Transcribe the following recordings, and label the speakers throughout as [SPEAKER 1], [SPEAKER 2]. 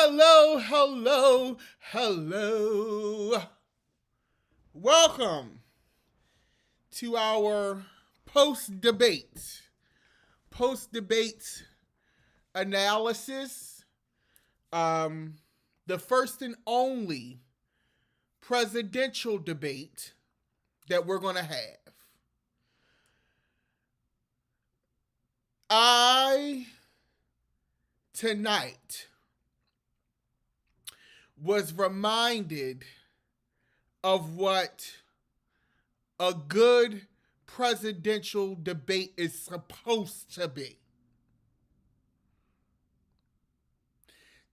[SPEAKER 1] Hello, hello, hello. Welcome to our post debate analysis. Um, the first and only presidential debate that we're going to have. I tonight was reminded of what a good presidential debate is supposed to be.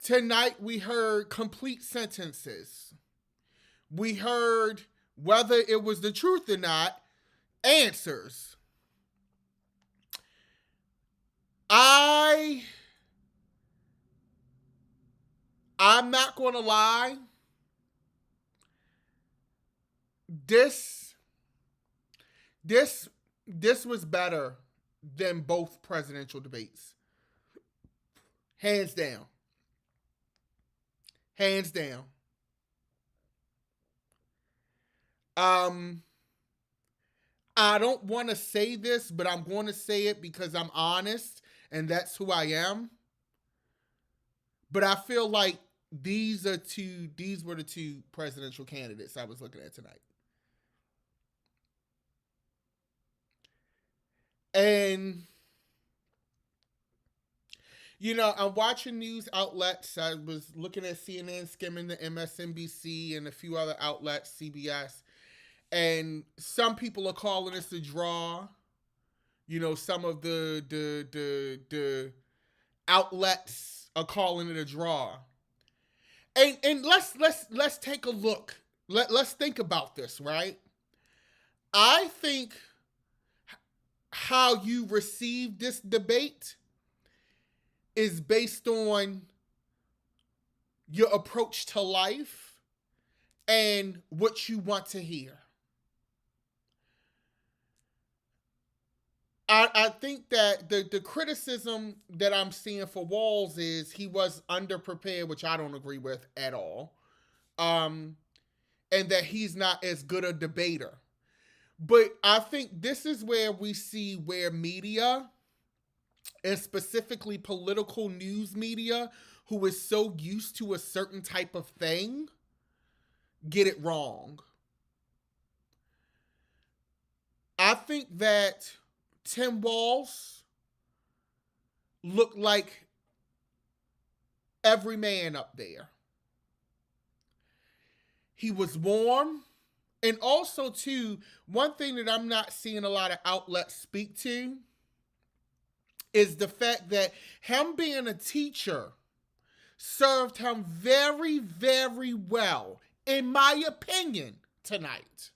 [SPEAKER 1] Tonight we heard complete sentences. We heard whether it was the truth or not, answers. I'm not going to lie. This this was better than both presidential debates. Hands down. Hands down. I don't want to say this, but I'm going to say it because I'm honest and that's who I am. But I feel like these were the two presidential candidates I was looking at tonight. And I'm watching news outlets. I was looking at CNN, skimming the MSNBC and a few other outlets, CBS. And some people are calling this a draw. Some of the outlets are calling it a draw. And let's take a look. Let's think about this, right? I think how you receive this debate is based on your approach to life and what you want to hear. I think that the criticism that I'm seeing for Walz is he was underprepared, which I don't agree with at all. And that he's not as good a debater. But I think this is where we see where media, and specifically political news media, who is so used to a certain type of thing, get it wrong. I think that Tim Walz looked like every man up there. He was warm. And also, too, one thing that I'm not seeing a lot of outlets speak to is the fact that him being a teacher served him very, very well, in my opinion, tonight.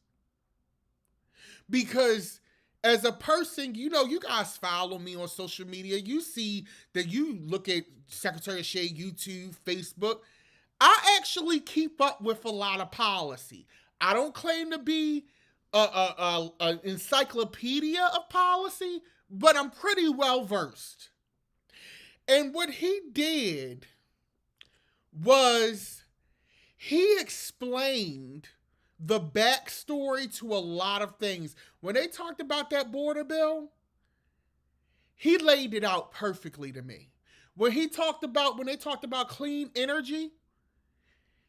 [SPEAKER 1] Because as a person, you guys follow me on social media. You see that you look at Secretary of State, YouTube, Facebook. I actually keep up with a lot of policy. I don't claim to be an encyclopedia of policy, but I'm pretty well versed. And what he did was he explained the backstory to a lot of things. When they talked about that border bill, he laid it out perfectly to me. When they talked about clean energy,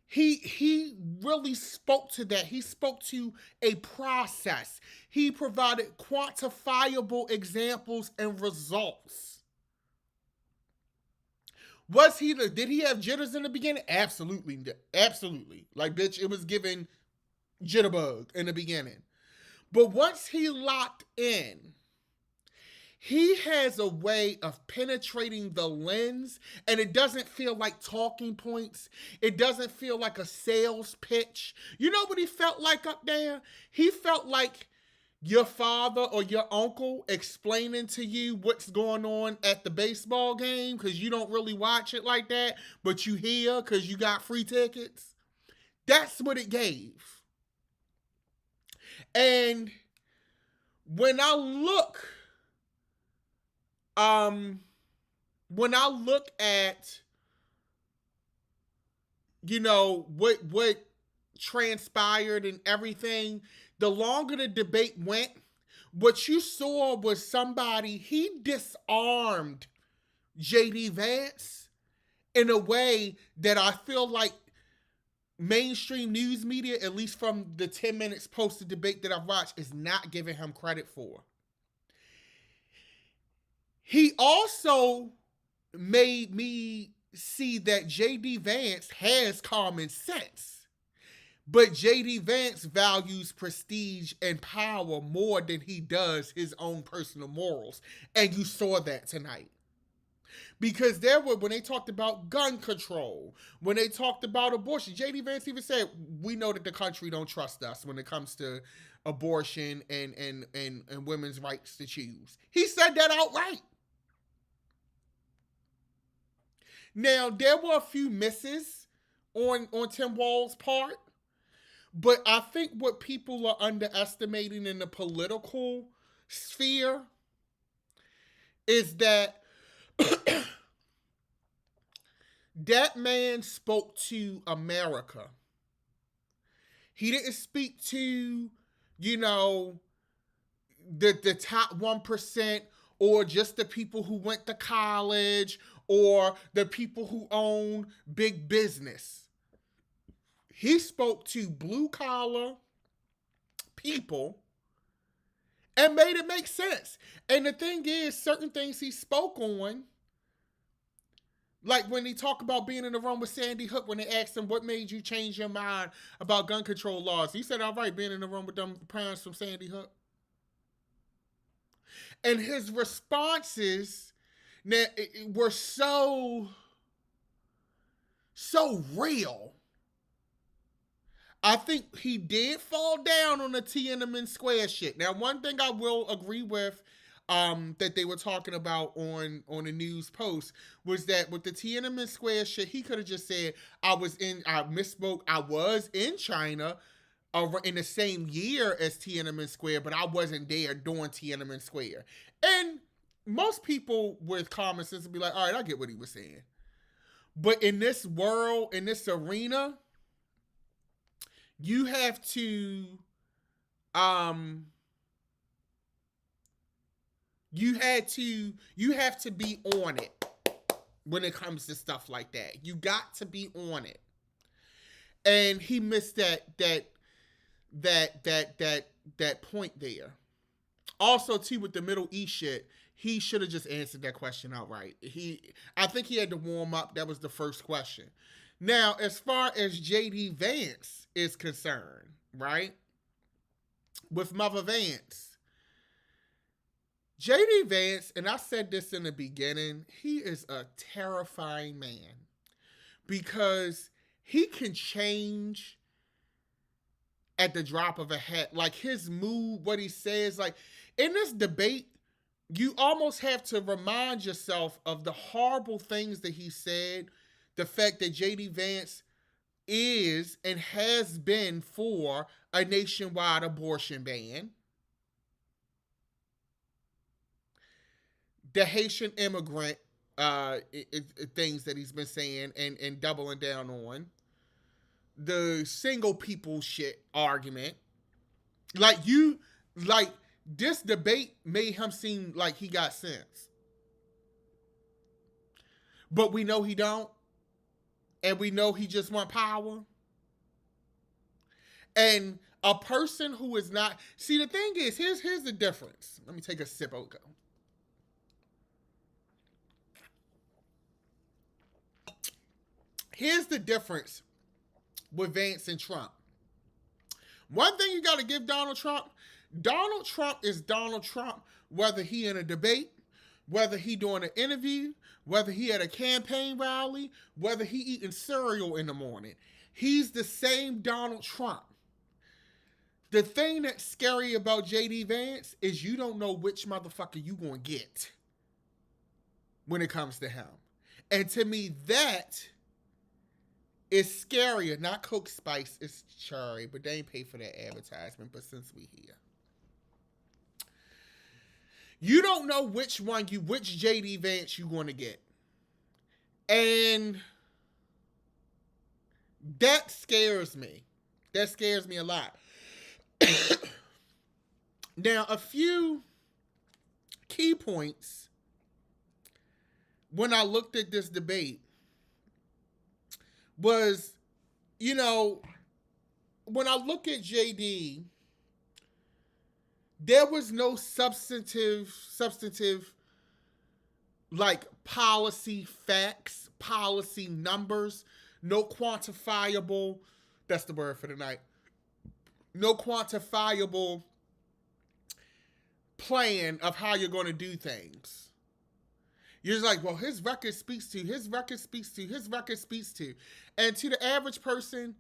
[SPEAKER 1] he really spoke to that. He spoke to a process. He provided quantifiable examples and results. Did he have jitters in the beginning? Absolutely. Absolutely. Like, bitch, it was given jitterbug in the beginning. But once he locked in, he has a way of penetrating the lens, and it doesn't feel like talking points. It doesn't feel like a sales pitch. You know what he felt like up there? He felt like your father or your uncle explaining to you what's going on at the baseball game because you don't really watch it like that, but you hear because you got free tickets. That's what it gave. And when I look at what transpired and everything, the longer the debate went, what you saw was somebody, he disarmed JD Vance in a way that I feel like mainstream news media, at least from the 10 minutes post the debate that I've watched, is not giving him credit for. He also made me see that JD Vance has common sense. But JD Vance values prestige and power more than he does his own personal morals. And you saw that tonight. Because when they talked about gun control, when they talked about abortion, JD Vance even said, we know that the country don't trust us when it comes to abortion and women's rights to choose. He said that outright. Now, there were a few misses on Tim Walz's part, but I think what people are underestimating in the political sphere is that that man spoke to America. He didn't speak to, the top 1% or just the people who went to college or the people who own big business. He spoke to blue collar people and made it make sense. And the thing is, certain things he spoke on, like when he talked about being in the room with Sandy Hook, when they asked him, what made you change your mind about gun control laws? He said, all right, being in the room with them parents from Sandy Hook. And his responses were so real. I think he did fall down on the Tiananmen Square shit. Now, one thing I will agree with that they were talking about on a news post was that with the Tiananmen Square shit, he could have just said, I misspoke, I was in China in the same year as Tiananmen Square, but I wasn't there during Tiananmen Square. And most people with common sense would be like, all right, I get what he was saying. But in this world, in this arena, you have to you have to be on it when it comes to stuff like that. You got to be on it. And he missed that point there. Also, too, with the Middle East shit, he should have just answered that question outright. I think he had to warm up. That was the first question. Now, as far as JD Vance is concerned, right? With Mother Vance, JD Vance, and I said this in the beginning, he is a terrifying man because he can change at the drop of a hat. Like his mood, what he says, like in this debate, you almost have to remind yourself of the horrible things that he said, the fact that JD Vance is and has been for a nationwide abortion ban, the Haitian immigrant things that he's been saying and doubling down on, the single people shit argument. Like this debate made him seem like he got sense. But we know he don't. And we know he just want power. And a person who is not... See, the thing is, here's the difference. Let me take a sip. Okay. Here's the difference with Vance and Trump. One thing you got to give Donald Trump is Donald Trump, whether he in a debate, whether he doing an interview, whether he at a campaign rally, whether he eating cereal in the morning. He's the same Donald Trump. The thing that's scary about JD Vance is you don't know which motherfucker you gonna get when it comes to him. And to me, that is scarier. Not Coke Spice, it's Cherry, but they ain't pay for that advertisement, but since we here. You don't know which JD Vance you going to get. And That scares me. That scares me a lot. Now, a few key points when I looked at this debate was, you know, when I look at JD, there was no substantive like policy facts, policy numbers, no quantifiable, that's the word for the night, no quantifiable plan of how you're going to do things. You're just like, well, his record speaks to. And to the average person,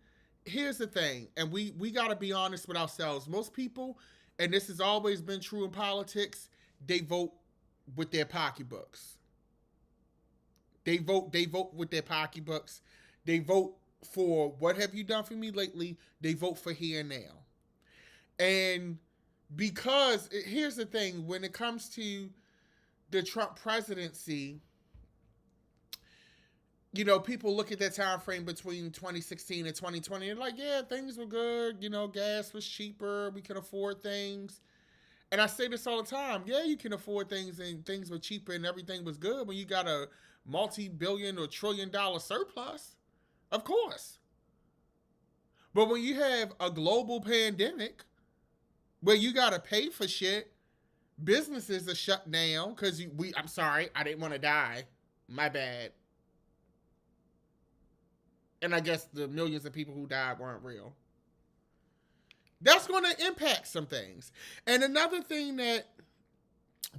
[SPEAKER 1] here's the thing, and we got to be honest with ourselves. Most people, and this has always been true in politics, they vote with their pocketbooks. They vote with their pocketbooks. They vote for what have you done for me lately? They vote for here and now. And because here's the thing, when it comes to the Trump presidency, you know, people look at that time frame between 2016 and 2020 and like, yeah, things were good. You know, gas was cheaper. We can afford things. And I say this all the time. Yeah, you can afford things and things were cheaper and everything was good when you got a multi-billion or trillion-dollar surplus. Of course. But when you have a global pandemic where you got to pay for shit, businesses are shut down because I'm sorry, I didn't want to die. My bad. And I guess the millions of people who died weren't real. That's going to impact some things. And another thing that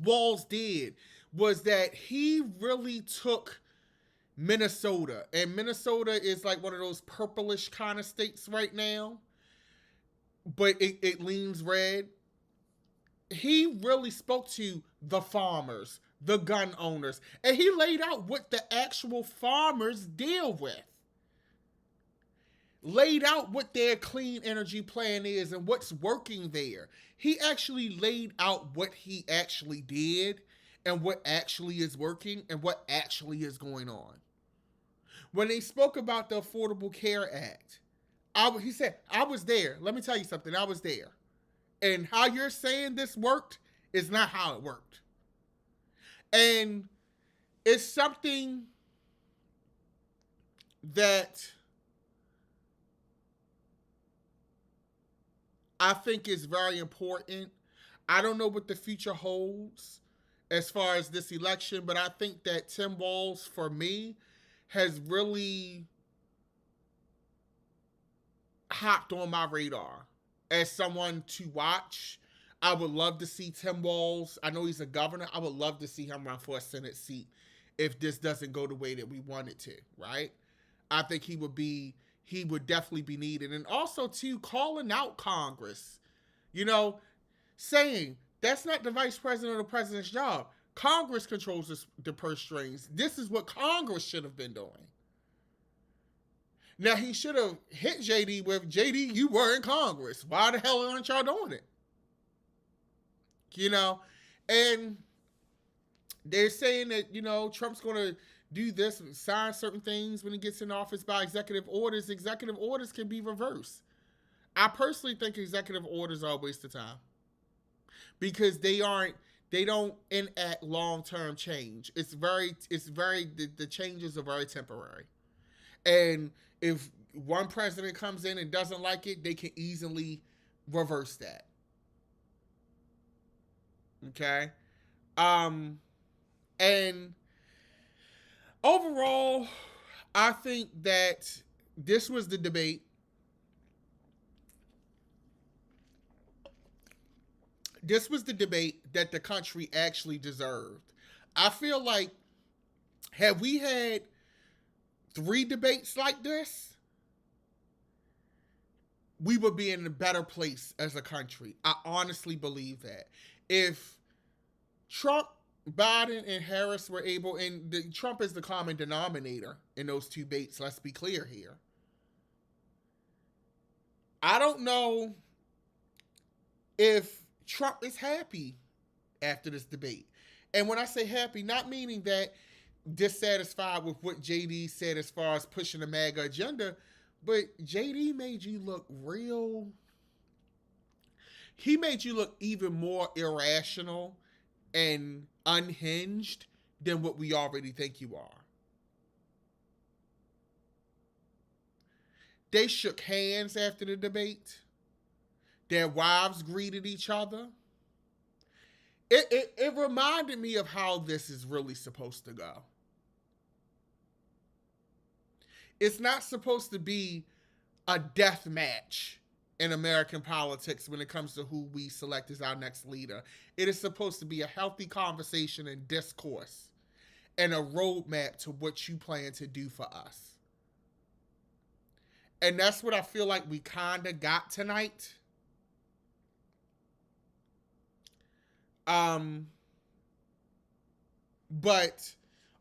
[SPEAKER 1] Walz did was that he really took Minnesota. And Minnesota is like one of those purplish kind of states right now. But it leans red. He really spoke to the farmers, the gun owners. And he laid out what the actual farmers deal with. Laid out what their clean energy plan is and what's working there. He actually laid out what he actually did and what actually is working and what actually is going on. When they spoke about the Affordable Care Act, he said, I was there. Let me tell you something. I was there. And how you're saying this worked is not how it worked. And it's something that I think is very important. I don't know what the future holds as far as this election, but I think that Tim Walz, for me, has really hopped on my radar as someone to watch. I would love to see Tim Walz. I know he's a governor. I would love to see him run for a Senate seat if this doesn't go the way that we want it to, right? I think he would definitely be needed. And also, too, calling out Congress, you know, saying that's not the vice president or the president's job. Congress controls the purse strings. This is what Congress should have been doing. Now, he should have hit JD with, JD, you were in Congress. Why the hell aren't y'all doing it? You know, and they're saying that, you know, Trump's going to do this, sign certain things when he gets in office by executive orders. Executive orders can be reversed. I personally think executive orders are a waste of time because they don't enact long-term change. The changes are very temporary. And if one president comes in and doesn't like it, they can easily reverse that. Okay? And overall, I think that this was the debate. This was the debate that the country actually deserved. I feel like, had we had 3 debates like this, we would be in a better place as a country. I honestly believe that. If Trump, Biden, and Harris were able, and Trump is the common denominator in those 2 debates, let's be clear here. I don't know if Trump is happy after this debate. And when I say happy, not meaning that dissatisfied with what JD said as far as pushing the MAGA agenda, But JD made you look real. He made you look even more irrational and unhinged than what we already think you are. They shook hands after the debate. Their wives greeted each other. It reminded me of how this is really supposed to go. It's not supposed to be a death match in American politics when it comes to who we select as our next leader. It is supposed to be a healthy conversation and discourse and a roadmap to what you plan to do for us. And that's what I feel like we kind of got tonight. But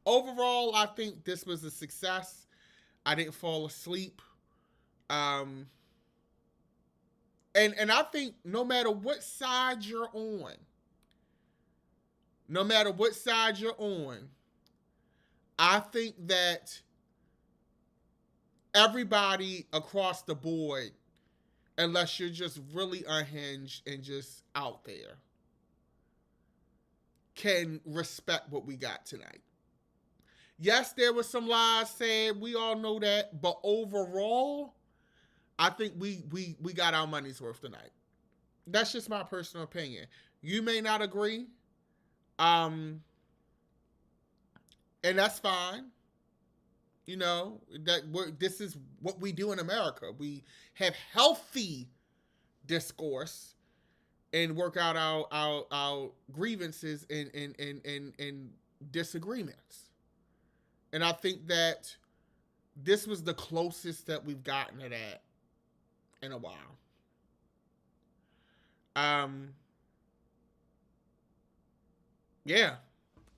[SPEAKER 1] overall, I think this was a success. I didn't fall asleep. Um, and I think no matter what side you're on, no matter what side you're on, I think that everybody across the board, unless you're just really unhinged and just out there, can respect what we got tonight. Yes, there was some lies said. We all know that. But overall, I think we got our money's worth tonight. That's just my personal opinion. You may not agree. And that's fine. You know, this is what we do in America. We have healthy discourse and work out our grievances and disagreements. And I think that this was the closest that we've gotten to that in a while. Yeah.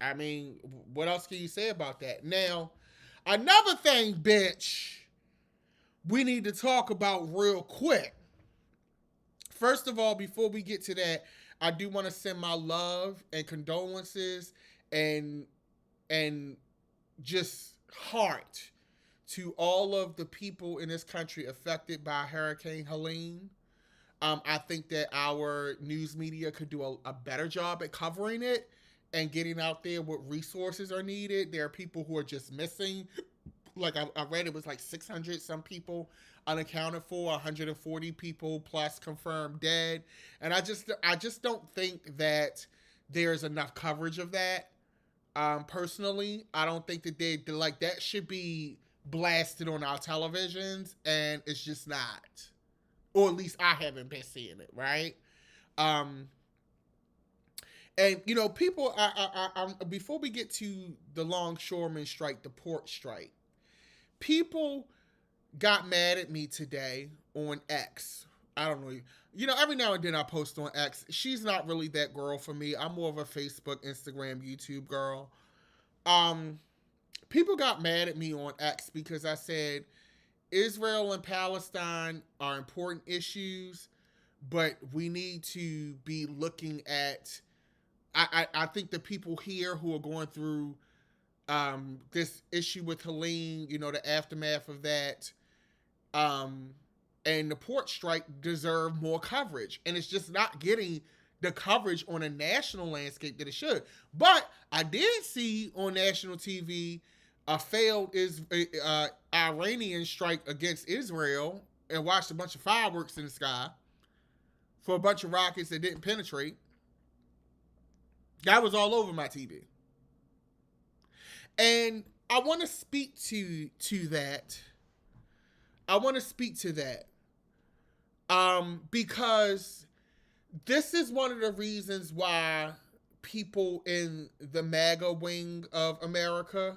[SPEAKER 1] I mean, what else can you say about that? Now, another thing, bitch, we need to talk about real quick. First of all, before we get to that, I do want to send my love and condolences and just heart to all of the people in this country affected by Hurricane Helene. I think that our news media could do a better job at covering it and getting out there what resources are needed. There are people who are just missing. Like I read, it was like 600 some people unaccounted for, 140 people plus confirmed dead. And I just don't think that there's enough coverage of that. Personally, I don't think that they like that should be blasted on our televisions, and it's just not. Or at least I haven't been seeing it, right? And you know, people. Before we get to the longshoreman strike, the port strike, people got mad at me today on X. I don't know. You know, every now and then I post on X. She's not really that girl for me. I'm more of a Facebook, Instagram, YouTube girl. People got mad at me on X because I said Israel and Palestine are important issues, but we need to be looking at. I think the people here who are going through this issue with Helene, you know, the aftermath of that, and the port strike deserve more coverage. And it's just not getting the coverage on a national landscape that it should. But I did see on national TV a failed Iranian strike against Israel and watched a bunch of fireworks in the sky for a bunch of rockets that didn't penetrate. That was all over my TV. And I want to speak to that. I want to speak to that. Because this is one of the reasons why people in the MAGA wing of America,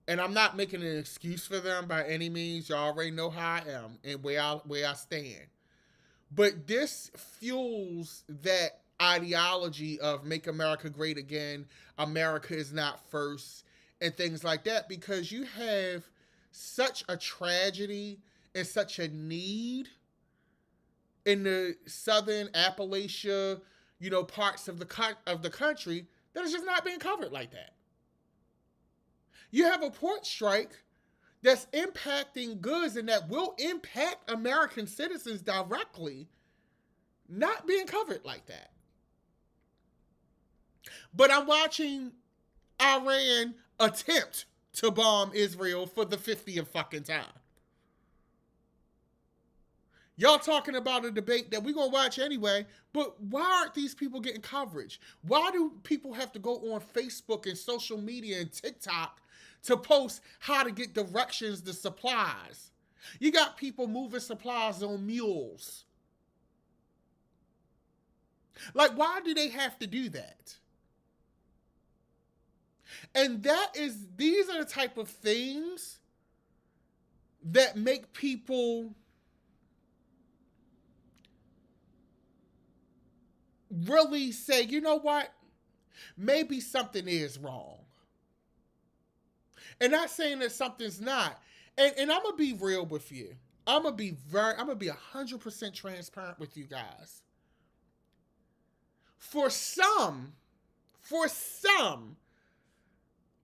[SPEAKER 1] and I'm not making an excuse for them by any means. Y'all already know how I am and where I stand. But this fuels that ideology of make America great again, America is not first, and things like that, because you have such a tragedy and such a need in the southern Appalachia, you know, parts of the country that is just not being covered like that. You have a port strike that's impacting goods and that will impact American citizens directly not being covered like that. But I'm watching Iran attempt to bomb Israel for the 50th fucking time. Y'all talking about a debate that we're going to watch anyway, but why aren't these people getting coverage? Why do people have to go on Facebook and social media and TikTok to post how to get directions to supplies? You got people moving supplies on mules. Like, why do they have to do that? And these are the type of things that make people really say, you know what? Maybe something is wrong. And not saying that something's not. And I'm going to be real with you. I'm going to be 100% transparent with you guys. For some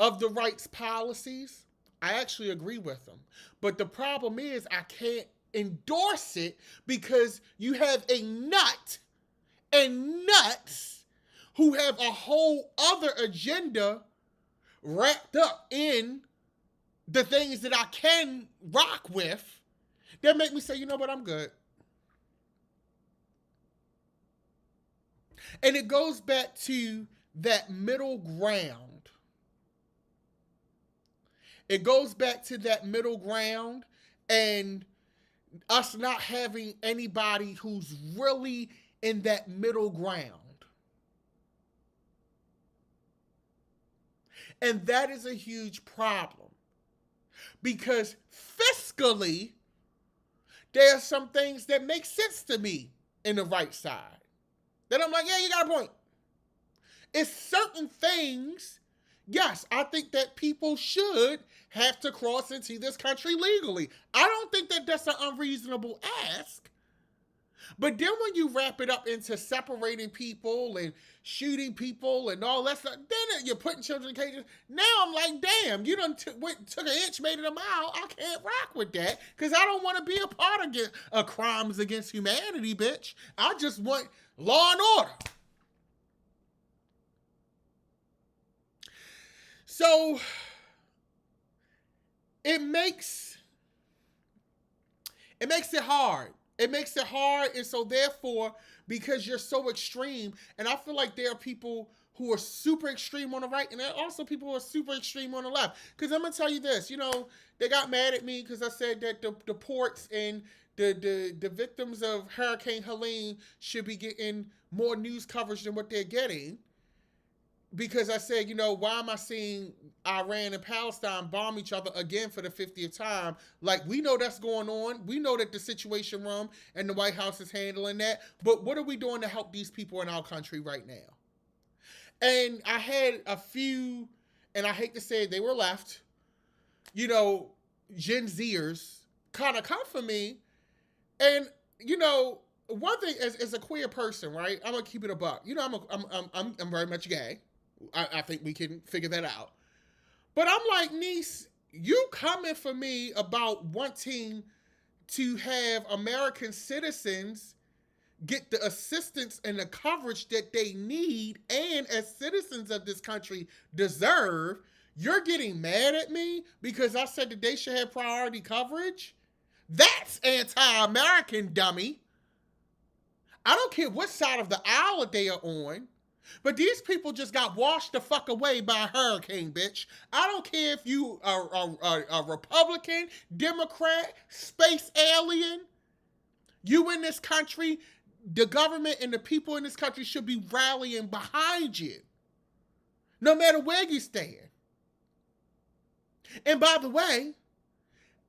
[SPEAKER 1] of the right's policies, I actually agree with them. But the problem is I can't endorse it because you have a nut and nuts who have a whole other agenda wrapped up in the things that I can rock with that make me say, you know what, I'm good. And it goes back to that middle ground. It goes back to that middle ground and us not having anybody who's really in that middle ground. And that is a huge problem. Because fiscally, there are some things that make sense to me in the right side. Then I'm like, yeah, you got a point. It's certain things, yes, I think that people should have to cross into this country legally. I don't think that that's an unreasonable ask. But then when you wrap it up into separating people and shooting people and all that stuff, then you're putting children in cages. Now I'm like, damn, you done took an inch, made it a mile. I can't rock with that because I don't want to be a part of crimes against humanity, bitch. I just want law and order. So it makes it hard. It makes it hard, and so therefore, because you're so extreme, and I feel like there are people who are super extreme on the right, and there are also people who are super extreme on the left. Because I'm going to tell you this, you know, they got mad at me because I said that the ports and the victims of Hurricane Helene should be getting more news coverage than what they're getting. Because I said, you know, why am I seeing Iran and Palestine bomb each other again for the 50th time? Like, we know that's going on. We know that the Situation Room and the White House is handling that. But what are we doing to help these people in our country right now? And I had a few, and I hate to say it, they were left, you know, Gen Zers kind of come for me. And, you know, one thing, as a queer person, right, I'm going to keep it a buck. You know, I'm very much gay. I think we can figure that out. But I'm like, niece, you coming for me about wanting to have American citizens get the assistance and the coverage that they need and as citizens of this country deserve. You're getting mad at me because I said that they should have priority coverage? That's anti-American, dummy. I don't care what side of the aisle they are on. But these people just got washed the fuck away by a hurricane, bitch. I don't care if you are a Republican, Democrat, space alien. You in this country, the government and the people in this country should be rallying behind you. No matter where you stand. And by the way,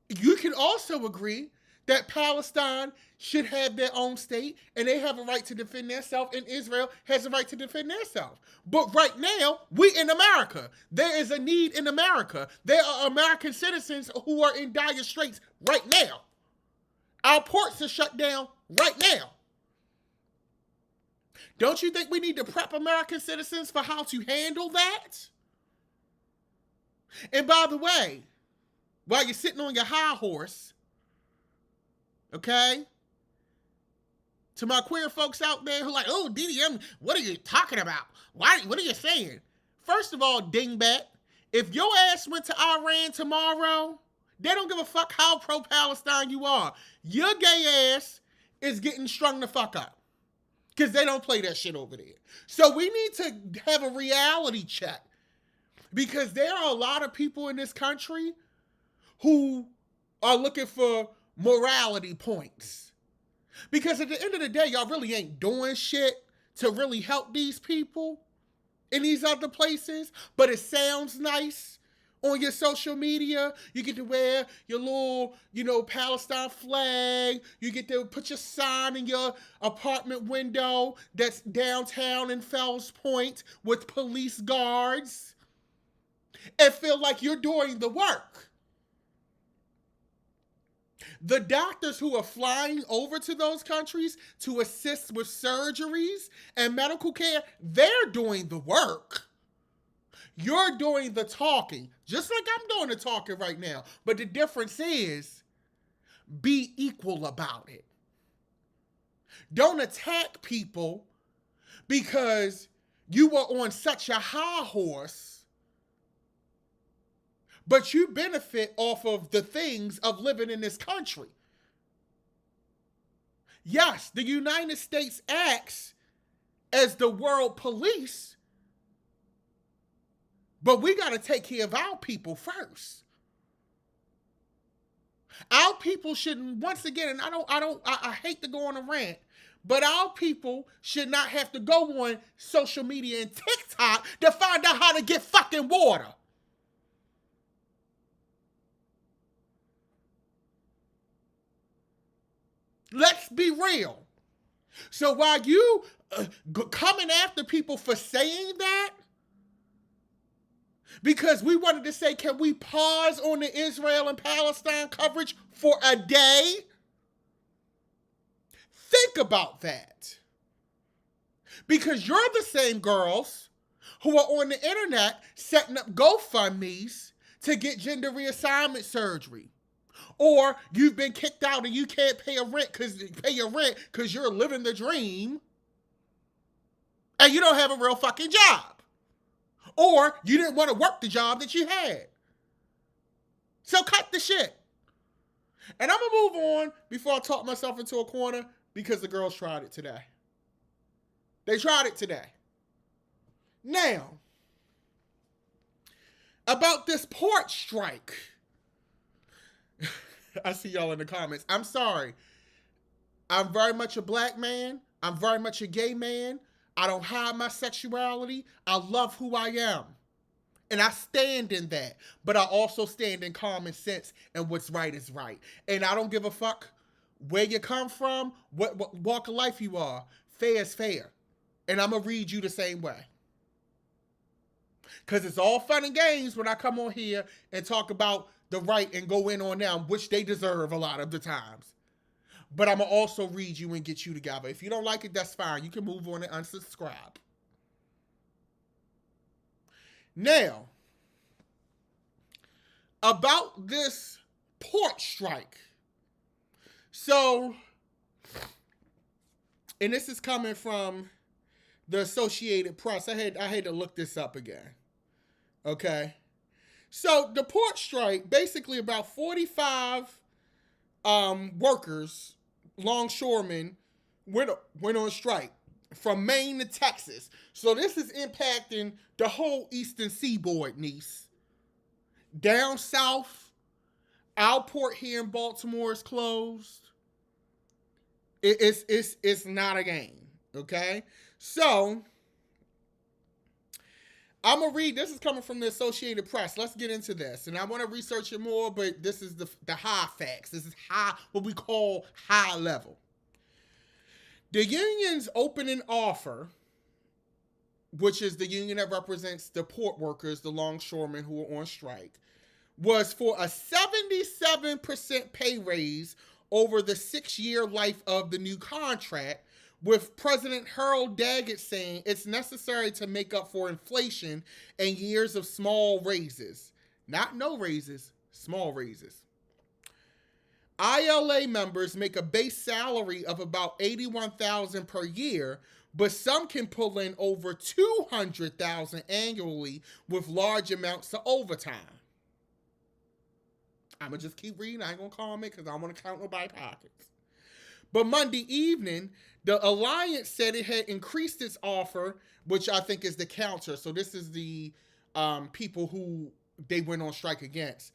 [SPEAKER 1] you can also agree that Palestine should have their own state and they have a right to defend themselves and Israel has a right to defend themselves. But right now, we in America. There is a need in America. There are American citizens who are in dire straits right now. Our ports are shut down right now. Don't you think we need to prep American citizens for how to handle that? And by the way, while you're sitting on your high horse, okay? To my queer folks out there who are like, oh, DDM, what are you talking about? What are you saying? First of all, dingbat, if your ass went to Iran tomorrow, they don't give a fuck how pro-Palestine you are. Your gay ass is getting strung the fuck up. Because they don't play that shit over there. So we need to have a reality check. Because there are a lot of people in this country who are looking for morality points. Because at the end of the day, y'all really ain't doing shit to really help these people in these other places. But it sounds nice on your social media. You get to wear your little, Palestine flag. You get to put your sign in your apartment window that's downtown in Fells Point with police guards. And feel like you're doing the work. The doctors who are flying over to those countries to assist with surgeries and medical care, they're doing the work. You're doing the talking, just like I'm doing the talking right now. But the difference is, be equal about it. Don't attack people because you were on such a high horse, but you benefit off of the things of living in this country. Yes, the United States acts as the world police, but we got to take care of our people first. Our people shouldn't, once again, and I hate to go on a rant, but our people should not have to go on social media and TikTok to find out how to get fucking water. Let's be real. So while you coming after people for saying that, because we wanted to say, can we pause on the Israel and Palestine coverage for a day? Think about that. Because you're the same girls who are on the internet setting up GoFundMes to get gender reassignment surgery. Or you've been kicked out and you can't pay your rent because you're living the dream and you don't have a real fucking job. Or you didn't want to work the job that you had. So cut the shit. And I'm going to move on before I talk myself into a corner because the girls tried it today. They tried it today. Now, about this port strike. I see y'all in the comments. I'm sorry. I'm very much a black man. I'm very much a gay man. I don't hide my sexuality. I love who I am. And I stand in that. But I also stand in common sense and what's right is right. And I don't give a fuck where you come from, what walk of life you are. Fair is fair. And I'm going to read you the same way. Because it's all fun and games when I come on here and talk about the right and go in on them, which they deserve a lot of the times. But I'm going to also read you and get you together. If you don't like it, that's fine. You can move on and unsubscribe. Now, about this port strike. So, and this is coming from the Associated Press. I had to look this up again. Okay. So the port strike, basically about 45 workers, longshoremen, went on strike from Maine to Texas. So this is impacting the whole eastern seaboard, niece. Down south, our port here in Baltimore is closed. It's not a game, okay? So I'm going to read, this is coming from the Associated Press. Let's get into this. And I want to research it more, but this is the high facts. This is high, what we call high level. The union's opening offer, which is the union that represents the port workers, the longshoremen who are on strike, was for a 77% pay raise over the 6-year life of the new contract, with President Harold Daggett saying it's necessary to make up for inflation and years of small raises. Not no raises, Small raises. ILA members make a base salary of about $81,000 per year, but some can pull in over $200,000 annually with large amounts of overtime. I'm gonna just keep reading. I ain't gonna comment because I don't want to count nobody's pockets. But Monday evening, the Alliance said it had increased its offer, which I think is the counter. So this is the people who they went on strike against.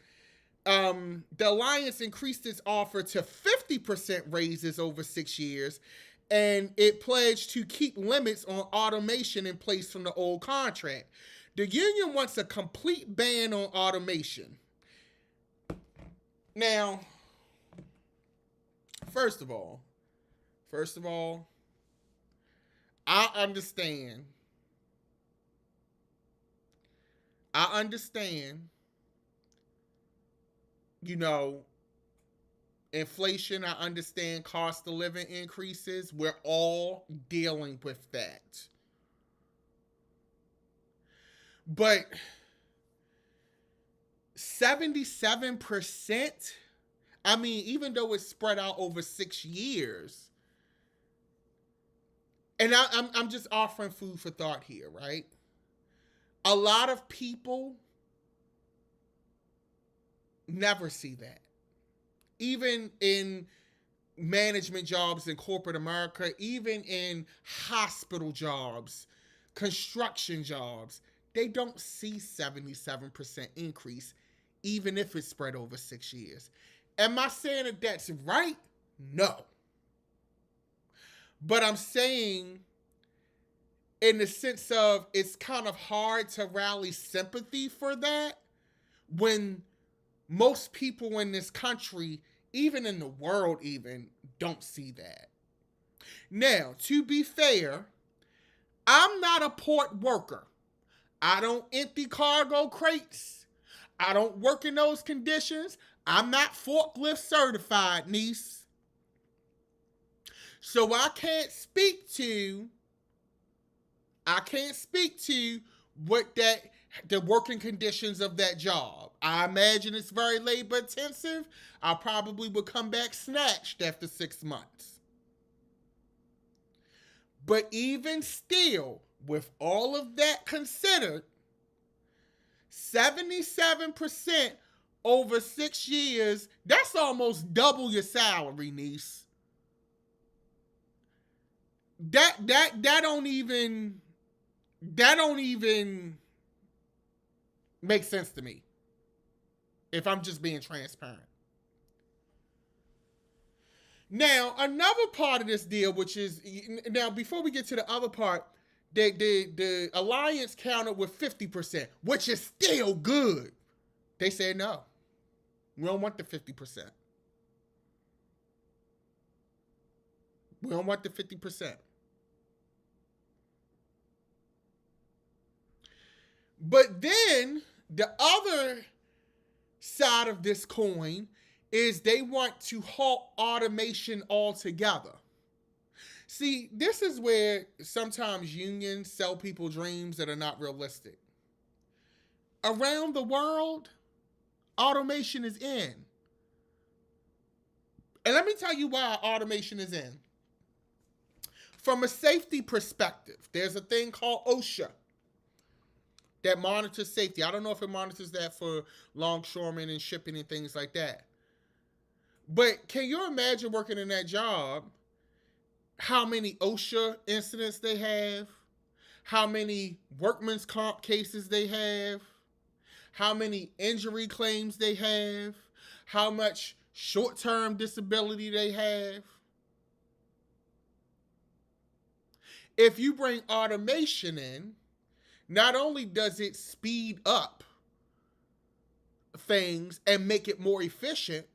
[SPEAKER 1] The Alliance increased its offer to 50% raises over 6 years, and it pledged to keep limits on automation in place from the old contract. The union wants a complete ban on automation. Now, first of all, I understand, you know, inflation. I understand cost of living increases. We're all dealing with that. But 77%, I mean, even though it's spread out over 6 years, and I'm just offering food for thought here, right? A lot of people never see that. Even in management jobs in corporate America, even in hospital jobs, construction jobs, they don't see 77% increase, even if it's spread over 6 years. Am I saying that that's right? No. But I'm saying, in the sense of, it's kind of hard to rally sympathy for that when most people in this country, even in the world even, don't see that. Now, to be fair, I'm not a port worker. I don't empty cargo crates. I don't work in those conditions. I'm not forklift certified, niece. So I can't speak to what the working conditions of that job. I imagine it's very labor intensive. I probably would come back snatched after 6 months. But even still, with all of that considered, 77% over 6 years, that's almost double your salary, niece. That don't even make sense to me, if I'm just being transparent. Now, another part of this deal, which is, now before we get to the other part, the Alliance countered with 50%, which is still good. They said no. We don't want the 50%. We don't want the 50%. But then the other side of this coin is they want to halt automation altogether. See, this is where sometimes unions sell people dreams that are not realistic. Around the world, automation is in. And let me tell you why automation is in. From a safety perspective, there's a thing called OSHA that monitors safety. I don't know if it monitors that for longshoremen and shipping and things like that. But can you imagine working in that job, how many OSHA incidents they have, how many workman's comp cases they have, how many injury claims they have, how much short-term disability they have? If you bring automation in, not only does it speed up things and make it more efficient,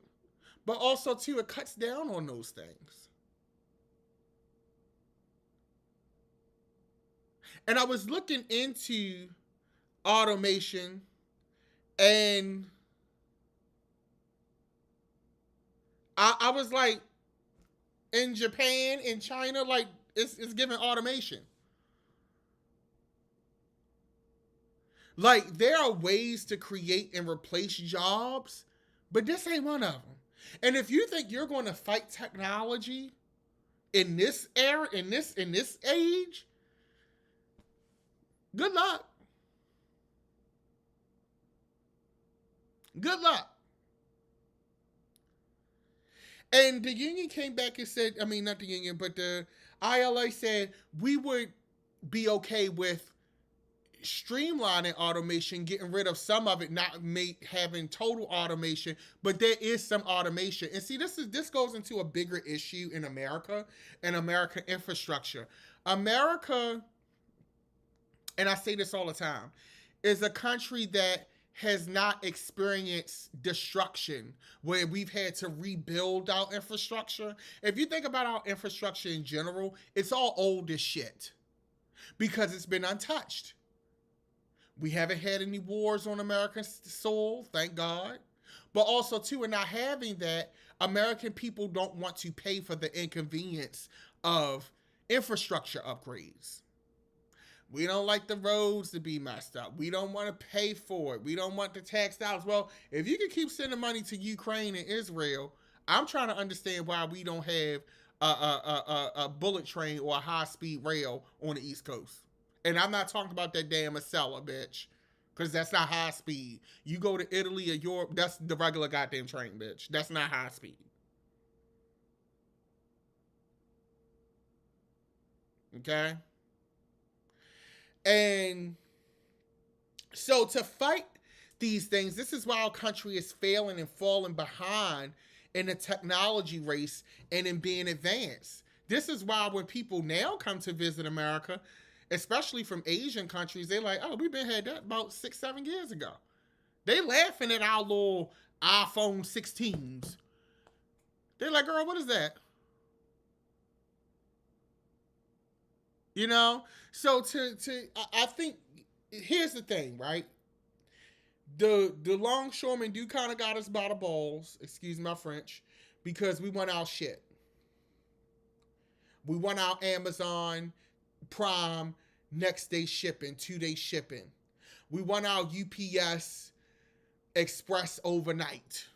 [SPEAKER 1] but also, too, it cuts down on those things. And I was looking into automation, and I was like, in Japan, in China, like, it's giving automation. Like, there are ways to create and replace jobs But this ain't one of them. And if you think you're going to fight technology in this era, in this age, good luck. Good luck. And the union came back and said, I mean, not the union, but the ILA said we would be okay with streamlining automation, getting rid of some of it, not having total automation, but there is some automation. And see, this goes into a bigger issue in America and American infrastructure. America, and I say this all the time, is a country that has not experienced destruction where we've had to rebuild our infrastructure. If you think about our infrastructure in general, it's all old as shit because it's been untouched. We haven't had any wars on American soil, thank God. But also, too, in not having that, American people don't want to pay for the inconvenience of infrastructure upgrades. We don't like the roads to be messed up. We don't want to pay for it. We don't want the tax dollars. Well, if you can keep sending money to Ukraine and Israel, I'm trying to understand why we don't have a bullet train or a high-speed rail on the East Coast. And I'm not talking about that damn Acela, bitch. Because that's not high speed. You go to Italy or Europe, that's the regular goddamn train, bitch. That's not high speed. Okay? And so to fight these things, this is why our country is failing and falling behind in the technology race and in being advanced. This is why when people now come to visit America, especially from Asian countries, they're like, oh, we've been had that about 6-7 years ago. They laughing at our little iPhone 16s. They're like, girl, what is that? You know? So I think, here's the thing, right? The longshoremen do kind of got us by the balls, excuse my French, because we want our shit. We want our Amazon Prime next day shipping, 2-day shipping. We want our UPS Express overnight.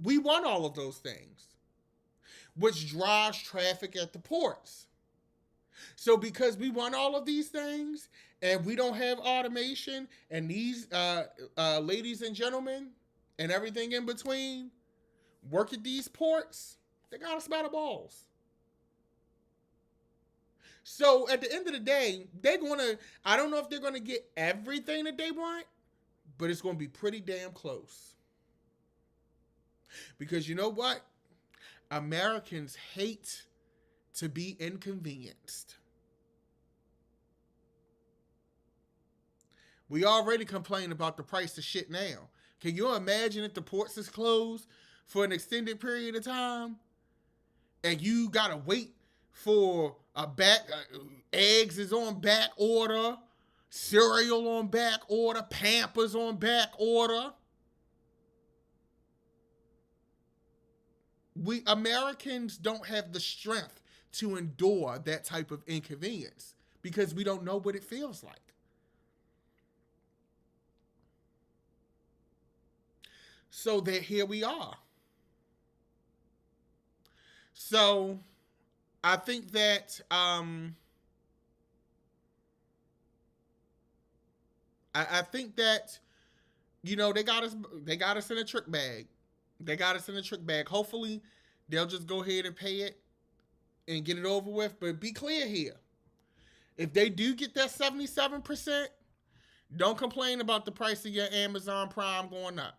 [SPEAKER 1] We want all of those things, which drives traffic at the ports. So because we want all of these things and we don't have automation, and these ladies and gentlemen and everything in between work at these ports, they got us by the balls. So at the end of the day, they're going to, I don't know if they're going to get everything that they want, but it's going to be pretty damn close. Because you know what? Americans hate to be inconvenienced. We already complain about the price of shit now. Can you imagine if the ports is closed for an extended period of time and you got to wait for eggs is on back order, cereal on back order, Pampers on back order. We Americans don't have the strength to endure that type of inconvenience because we don't know what it feels like. So that here we are. So I think that I think that, you know, they got us in a trick bag. They got us in a trick bag. Hopefully they'll just go ahead and pay it and get it over with. But be clear here. If they do get that 77%, don't complain about the price of your Amazon Prime going up.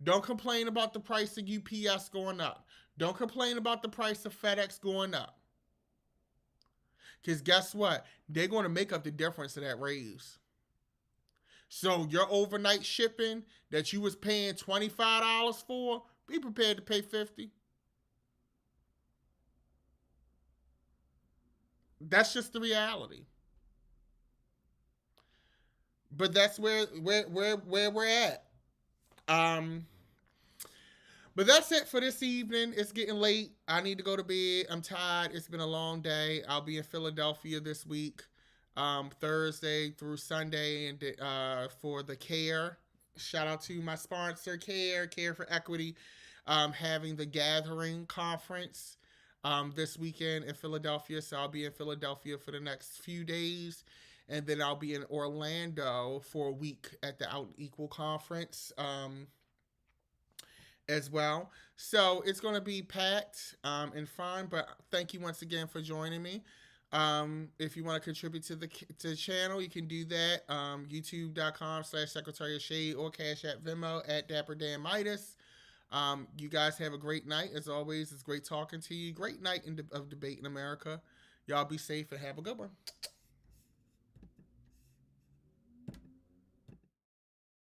[SPEAKER 1] Don't complain about the price of UPS going up. Don't complain about the price of FedEx going up. Because guess what? They're going to make up the difference of that raise. So your overnight shipping that you was paying $25 for, be prepared to pay $50. That's just the reality. But that's where we're at. But that's it for this evening. It's getting late. I need to go to bed. I'm tired. It's been a long day. I'll be in Philadelphia this week, Thursday through Sunday, and for the care Shout out to my sponsor, Care for Equity, having the Gathering Conference this weekend in Philadelphia. So I'll be in Philadelphia for the next few days. And then I'll be in Orlando for a week at the Out Equal Conference as well. So it's going to be packed and fun. But thank you once again for joining me. If you want to contribute to the channel, you can do that. YouTube.com/Secretary of Shade or Cash App Venmo at Dapper Dan Midas. You guys have a great night. As always, it's great talking to you. Great night of debate in America. Y'all be safe and have a good one.